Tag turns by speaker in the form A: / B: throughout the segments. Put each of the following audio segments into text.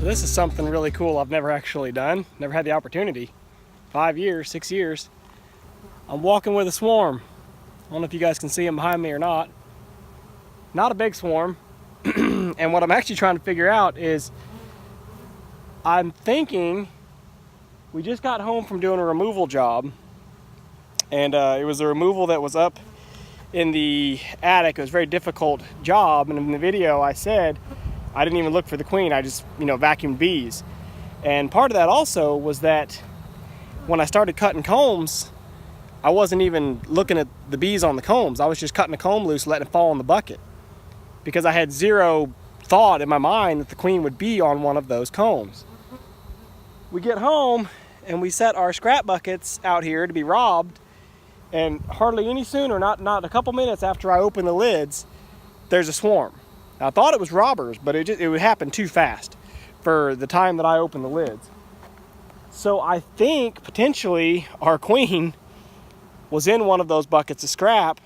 A: So this is something really cool I've never actually done, never had the opportunity. 5 years, 6 years. I'm walking with a swarm. I don't know if you guys can see them behind me or not. Not a big swarm. And what I'm actually trying to figure out is, I'm thinking, we just got home from doing a removal job, and it was a removal that was up in the attic. It was a very difficult job, and in the video I said I didn't even look for the queen. I just, vacuumed bees. And part of that also was that when I started cutting combs, I wasn't even looking at the bees on the combs. I was just cutting the comb loose, letting it fall in the bucket, because I had zero thought in my mind that the queen would be on one of those combs. We get home and we set our scrap buckets out here to be robbed, and hardly any sooner, not a couple minutes after I open the lids, there's a swarm. Now, I thought it was robbers, but it would happen too fast for the time that I opened the lids. So I think potentially our queen was in one of those buckets of scrap,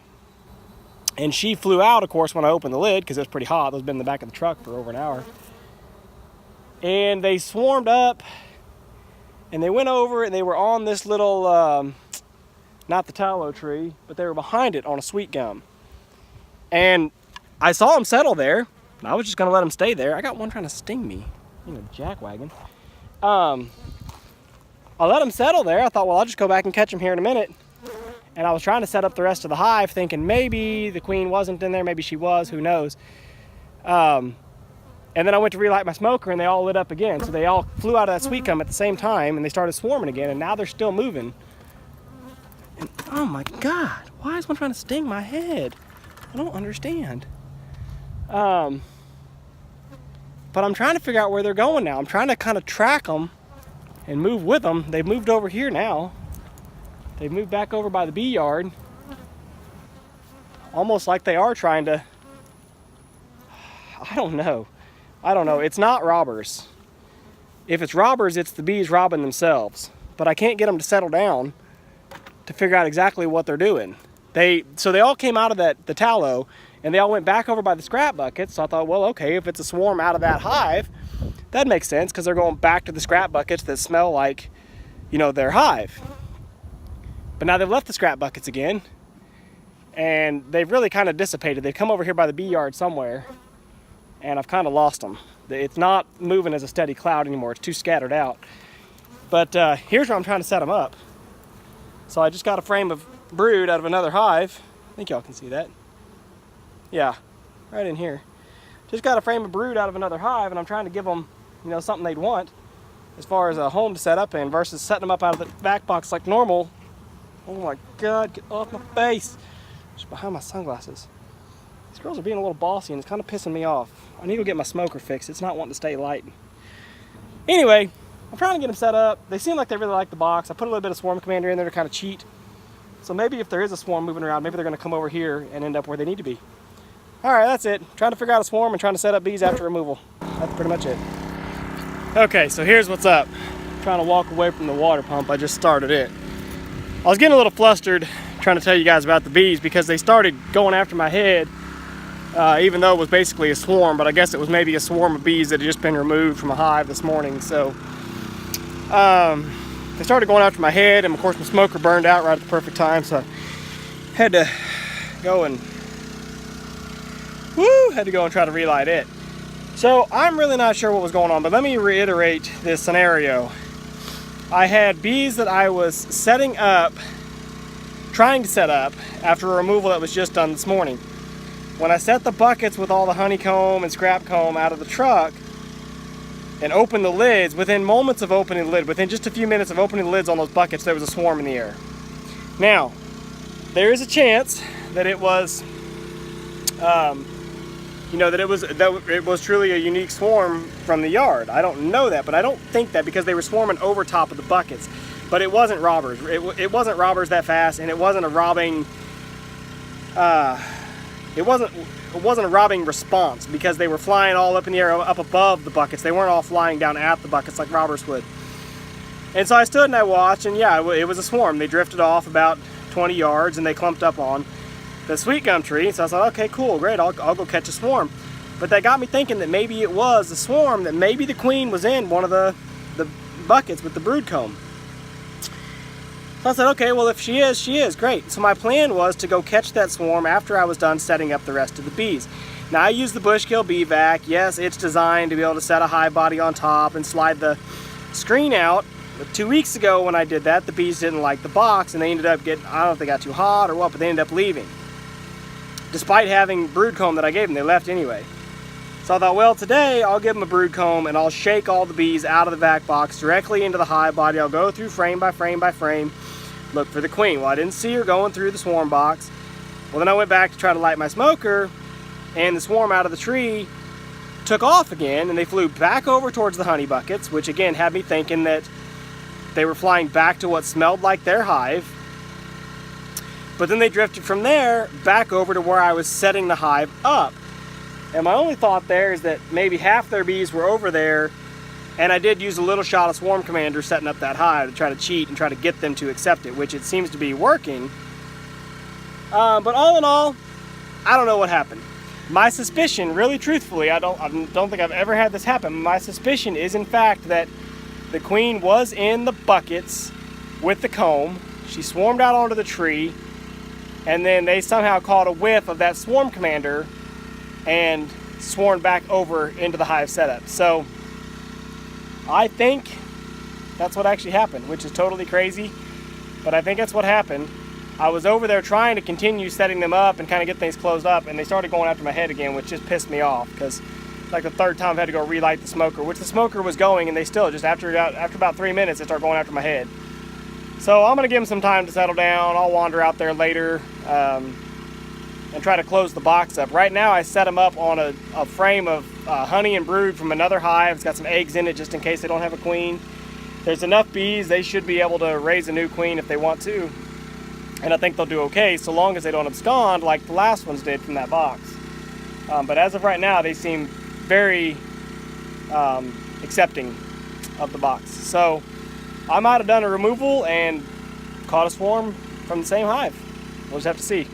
A: and she flew out, of course, when I opened the lid, because it was pretty hot. Those have been in the back of the truck for over an hour. And they swarmed up, and they went over, and they were on this little, not the tallow tree, but they were behind it on a sweet gum. And I saw them settle there, and I was just going to let them stay there. I got one trying to sting me, jackwagon. I let them settle there. I thought, well, I'll just go back and catch them here in a minute. And I was trying to set up the rest of the hive, thinking maybe the queen wasn't in there, maybe she was, who knows. And then I went to relight my smoker, and they all lit up again. So they all flew out of that sweet gum at the same time, and they started swarming again, and now they're still moving. And oh my God, why is one trying to sting my head? I don't understand. But I'm trying to figure out where they're going now. I'm trying to kind of track them and move with them. They've moved over here now. They've moved back over by the bee yard. Almost like they are trying to, I don't know. It's not robbers. If it's robbers, it's the bees robbing themselves. But I can't get them to settle down to figure out exactly what they're doing. So they all came out of the tallow, and they all went back over by the scrap buckets. So I thought, well, okay, if it's a swarm out of that hive, that makes sense, because they're going back to the scrap buckets that smell like, their hive. But now they've left the scrap buckets again, and they've really kind of dissipated. They've come over here by the bee yard somewhere, and I've kind of lost them. It's not moving as a steady cloud anymore. It's too scattered out. But here's where I'm trying to set them up. So I just got a frame of brood out of another hive. I think y'all can see that. Yeah, right in here. Just got a frame of brood out of another hive, and I'm trying to give them, something they'd want as far as a home to set up in, versus setting them up out of the back box like normal. Oh my God, get off my face. Just behind my sunglasses. These girls are being a little bossy, and it's kind of pissing me off. I need to get my smoker fixed. It's not wanting to stay light. Anyway, I'm trying to get them set up. They seem like they really like the box. I put a little bit of swarm commander in there to kind of cheat. So maybe if there is a swarm moving around, maybe they're going to come over here and end up where they need to be. All right, that's it. Trying to figure out a swarm and trying to set up bees after removal. That's pretty much it. Okay, so here's what's up. I'm trying to walk away from the water pump. I just started it. I was getting a little flustered trying to tell you guys about the bees, because they started going after my head, even though it was basically a swarm, but I guess it was maybe a swarm of bees that had just been removed from a hive this morning. So they started going after my head, and of course my smoker burned out right at the perfect time, so I had to go and try to relight it. So I'm really not sure what was going on, but let me reiterate this scenario. I had bees that I was trying to set up after a removal that was just done this morning. When I set the buckets with all the honeycomb and scrap comb out of the truck and opened the lids, within moments of opening the lid, within just a few minutes of opening the lids on those buckets, there was a swarm in the air. Now, there is a chance that it was, that it was truly a unique swarm from the yard. I don't know that, but I don't think that, because they were swarming over top of the buckets. But it wasn't robbers. It wasn't robbers that fast, and it wasn't a robbing. It wasn't a robbing response, because they were flying all up in the air, up above the buckets. They weren't all flying down at the buckets like robbers would. And so I stood and I watched, and yeah, it was a swarm. They drifted off about 20 yards, and they clumped up on the sweet gum tree. So I thought, okay, cool, great, I'll go catch a swarm. But that got me thinking that maybe it was a swarm, that maybe the queen was in one of the buckets with the brood comb. So I said, okay, well, if she is, great. So my plan was to go catch that swarm after I was done setting up the rest of the bees. Now I use the Bushkill bee vac. Yes, it's designed to be able to set a hive body on top and slide the screen out. But 2 weeks ago when I did that, the bees didn't like the box and they ended up getting, I don't know if they got too hot or what, but they ended up leaving. Despite having brood comb that I gave them, they left anyway. So I thought, well, today I'll give them a brood comb and I'll shake all the bees out of the vac box directly into the hive body. I'll go through frame by frame by frame, look for the queen. Well, I didn't see her going through the swarm box. Well, then I went back to try to light my smoker, and the swarm out of the tree took off again, and they flew back over towards the honey buckets, which again had me thinking that they were flying back to what smelled like their hive. But then they drifted from there back over to where I was setting the hive up. And my only thought there is that maybe half their bees were over there, and I did use a little shot of Swarm Commander setting up that hive to try to cheat and try to get them to accept it, which it seems to be working. But all in all, I don't know what happened. My suspicion, really truthfully, I don't think I've ever had this happen. My suspicion is in fact that the queen was in the buckets with the comb. She swarmed out onto the tree, and then they somehow caught a whiff of that Swarm Commander and swarmed back over into the hive setup. So I think that's what actually happened, which is totally crazy, but I think that's what happened. I was over there trying to continue setting them up and kind of get things closed up, and they started going after my head again, which just pissed me off, because like the third time I had to go relight the smoker, which the smoker was going, and they still just after about 3 minutes they start going after my head. So I'm gonna give them some time to settle down. I'll wander out there later and try to close the box up. Right now I set them up on a frame of honey and brood from another hive. It's got some eggs in it just in case they don't have a queen. There's enough bees, they should be able to raise a new queen if they want to. And I think they'll do okay so long as they don't abscond like the last ones did from that box. But as of right now, they seem very accepting of the box. So I might have done a removal and caught a swarm from the same hive. We'll just have to see.